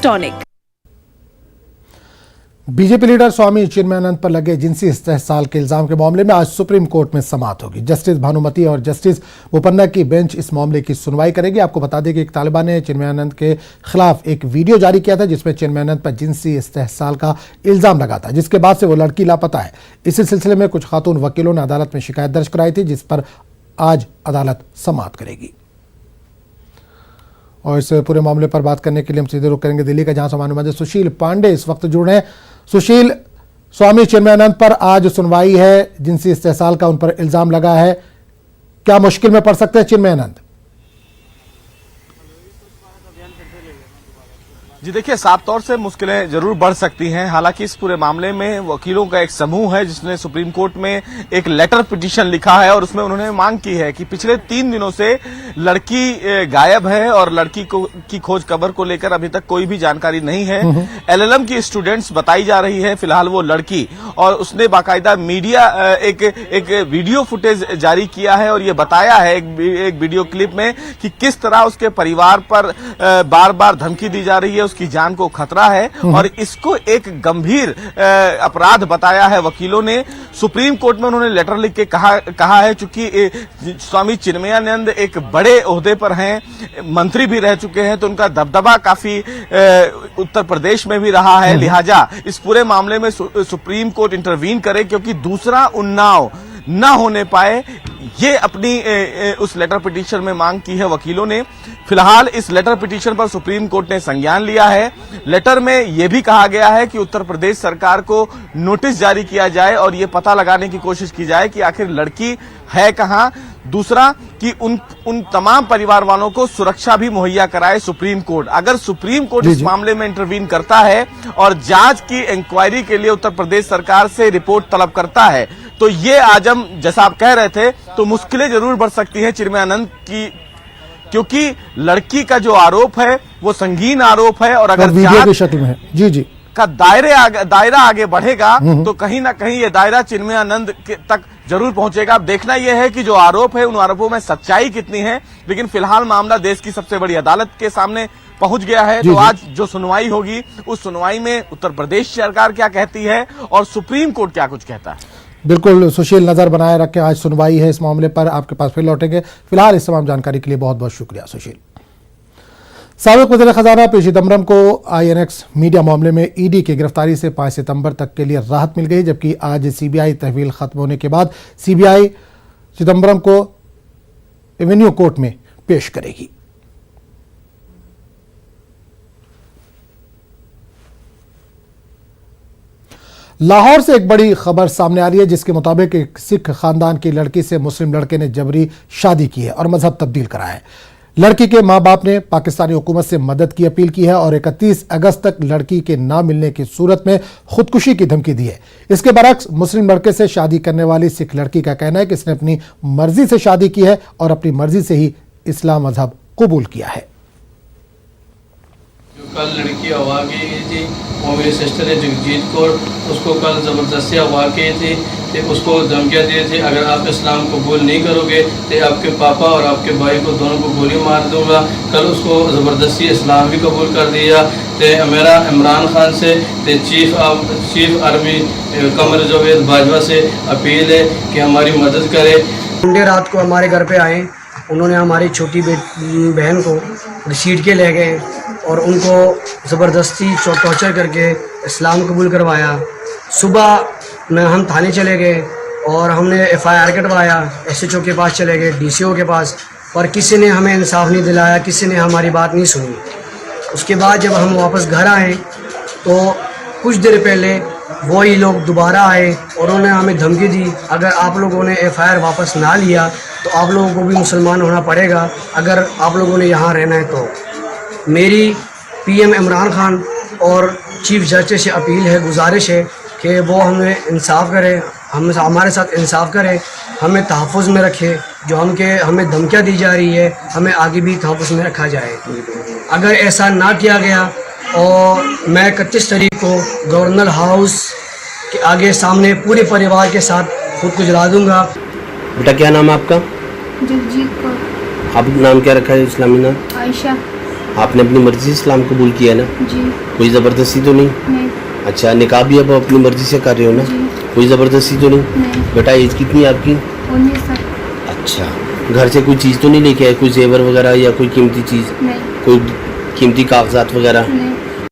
Tonic. BJP leader Swami Chinmayanand पर लगे जिनसी इस्तेहसाल के इल्जाम के मामले में आज सुप्रीम कोर्ट में समाअत होगी। जस्टिस भानुमति और जस्टिस बोपन्ना की बेंच इस मामले की सुनवाई करेगी। आपको बता दें कि एक तालिबान ने चिन्मयानंद के खिलाफ एक वीडियो जारी किया था जिसमें चिन्मयानंद पर जिनसी इस्तेहसाल का इल्जाम लगा था, जिसके बाद से वो लड़की लापता है। इसी सिलसिले में कुछ खातून वकीलों ने अदालत में शिकायत दर्ज कराई थी, जिस पर आज अदालत समाअत करेगी। और इस पूरे मामले पर बात करने के लिए हम सीधे रुख करेंगे दिल्ली का, जहां से हमारे मध्य सुशील पांडे इस वक्त जुड़े हैं। सुशील, स्वामी चिन्मयानंद पर आज सुनवाई है, जिनसी इस्तेहसाल का उन पर इल्जाम लगा है, क्या मुश्किल में पड़ सकते हैं चिन्मयानंद? जी देखिए, साफ तौर से मुश्किलें जरूर बढ़ सकती हैं। हालांकि इस पूरे मामले में वकीलों का एक समूह है जिसने सुप्रीम कोर्ट में एक लेटर पिटीशन लिखा है और उसमें उन्होंने मांग की है कि पिछले 3 दिनों से लड़की गायब है और लड़की की खोज खबर को लेकर अभी तक कोई भी जानकारी नहीं है। एलएलएम की स्टूडेंट्स बताई जा रही है फिलहाल वो लड़की, और उसने बाकायदा मीडिया एक वीडियो फुटेज जारी किया है और ये बताया है एक वीडियो क्लिप में कि किस तरह उसके परिवार पर बार बार धमकी दी जा रही है, उसकी जान को खतरा है, और इसको एक गंभीर अपराध बताया है वकीलों ने। सुप्रीम कोर्ट में उन्होंने लेटर लिख के कहा है, चूंकि स्वामी चिन्मयानंद एक बड़े ओहदे पर हैं, मंत्री भी रह चुके हैं, तो उनका दबदबा काफी उत्तर प्रदेश में भी रहा है, लिहाजा इस पूरे मामले में सुप्रीम कोर्ट इंटरवीन करे क्योंकि दूसरा उन्नाव न होने पाए, ये अपनी उस लेटर पिटीशन में मांग की है वकीलों ने। फिलहाल इस लेटर पिटीशन पर सुप्रीम कोर्ट ने संज्ञान लिया है। लेटर में यह भी कहा गया है कि उत्तर प्रदेश सरकार को नोटिस जारी किया जाए और ये पता लगाने की कोशिश की जाए कि आखिर लड़की है कहां। दूसरा कि उन तमाम परिवार वालों को सुरक्षा भी मुहैया कराए सुप्रीम कोर्ट। अगर सुप्रीम कोर्ट इस मामले में इंटरवीन करता है और जांच की इंक्वायरी के लिए उत्तर प्रदेश सरकार से रिपोर्ट तलब करता है, तो ये आजम जैसा आप कह रहे थे, तो मुश्किलें जरूर बढ़ सकती हैं चिन्मयानंद की, क्योंकि लड़की का जो आरोप है वो संगीन आरोप है और अगर वीडियो की शक्ल में है जी का दायरा आगे बढ़ेगा तो कहीं ना कहीं ये दायरा चिन्मयानंद तक जरूर पहुंचेगा। अब देखना यह है कि जो आरोप है उन आरोपों में सच्चाई कितनी है, लेकिन फिलहाल मामला देश की सबसे बड़ी अदालत के सामने पहुंच गया है। तो आज जो सुनवाई होगी उस सुनवाई में उत्तर प्रदेश सरकार क्या कहती है और सुप्रीम कोर्ट क्या कुछ कहता है। बिल्कुल सुशील, नजर बनाए रखें, आज सुनवाई है इस मामले पर, आपके पास फिर लौटेंगे। फिलहाल इस तमाम जानकारी के लिए बहुत बहुत शुक्रिया सुशील। साबिक वज़ीर खजाना पी चिदम्बरम को आईएनएक्स मीडिया मामले में ईडी की गिरफ्तारी से 5 सितंबर तक के लिए राहत मिल गई, जबकि आज सीबीआई तहवील खत्म होने के बाद सीबीआई चिदम्बरम को एवेन्यू कोर्ट में पेश करेगी। लाहौर से एक बड़ी खबर सामने आ रही है, जिसके मुताबिक एक सिख खानदान की लड़की से मुस्लिम लड़के ने जबरी शादी की है और मजहब तब्दील करा है। लड़की के मां बाप ने पाकिस्तानी हुकूमत से मदद की अपील की है और 31 अगस्त तक लड़की के ना मिलने की सूरत में खुदकुशी की धमकी दी है। इसके बरक्स मुस्लिम लड़के से शादी करने वाली सिख लड़की का कहना है कि इसने अपनी मर्जी से शादी की है और अपनी मर्जी से ही इस्लाम मजहब कबूल किया है। कल लड़की अगवा की गई थी, वो मेरी सिस्टर है जगजीत कौर, उसको कल ज़बरदस्ती अगवा की थी, तो उसको धमकियाँ दी थी अगर आप इस्लाम कबूल नहीं करोगे तो आपके पापा और आपके भाई को दोनों को गोली मार दूंगा। कल उसको ज़बरदस्ती इस्लाम भी कबूल कर दिया। तो मेरा इमरान खान से तो चीफ आर्मी कमर जावेद बाजवा से अपील है कि हमारी मदद करे। गुंडे रात को हमारे घर पे आए, उन्होंने हमारी छोटी बहन को घसीट के ले गए और उनको ज़बरदस्ती टॉर्चर करके इस्लाम कबूल करवाया। सुबह में हम थाने चले गए और हमने FIR कटवाया, SHO के पास चले गए, DCO के पास, पर किसी ने हमें इंसाफ नहीं दिलाया, किसी ने हमारी बात नहीं सुनी। उसके बाद जब हम वापस घर आए तो कुछ देर पहले वही लोग दोबारा आए और उन्होंने हमें धमकी दी, अगर आप लोगों ने FIR वापस ना लिया तो आप लोगों को भी मुसलमान होना पड़ेगा अगर आप लोगों ने यहाँ रहना है तो। मेरी PM इमरान खान और चीफ जस्टिस से अपील है, गुजारिश है कि वो हमें इंसाफ करे, हमारे साथ इंसाफ करे, हमें तहफ़्फ़ुज़ में रखे। जो हमें धमकियाँ दी जा रही है, हमें आगे भी तहफ़्फ़ुज़ में रखा जाए। अगर ऐसा ना किया गया और मैं 31 तारीख को गवर्नर हाउस के आगे सामने पूरे परिवार के साथ खुद को जला दूंगा। बेटा क्या नाम है आपका? जगजीत कौर। आप नाम क्या रखा है इस्लामी नाम? आयशा। आपने अपनी मर्जी से इस्लाम कबूल किया ना? जी। कोई ज़बरदस्ती तो नहीं? नहीं। अच्छा, निकाह भी अब अपनी मर्जी से कर रहे हो ना? जी। कोई ज़बरदस्ती तो नहीं? नहीं। बेटा एज कितनी है आपकी? 19 साल। अच्छा, घर से कोई चीज़ तो नहीं लेके आए, कोई जेवर वगैरह या कोई कीमती चीज़, नहीं। कोई कीमती कागजात वगैरह? नहीं।